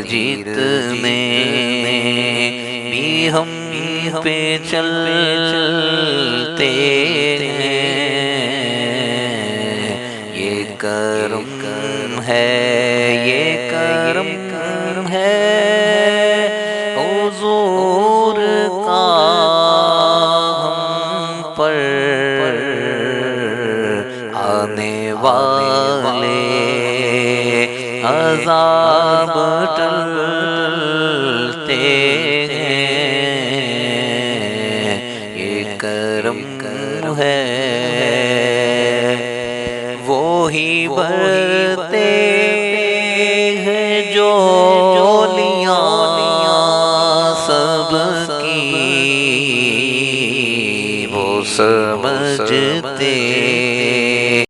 جیتنے بھی ہم پہ چلتے ہیں، یہ کرم ہے، یہ کرم ہے حضور کا ہم پر، آنے والے عذاب ٹلتے ہیں، یہ کرم ہے۔ وہی برتے ہیں جو لیاں سب کی، وہ سمجھتے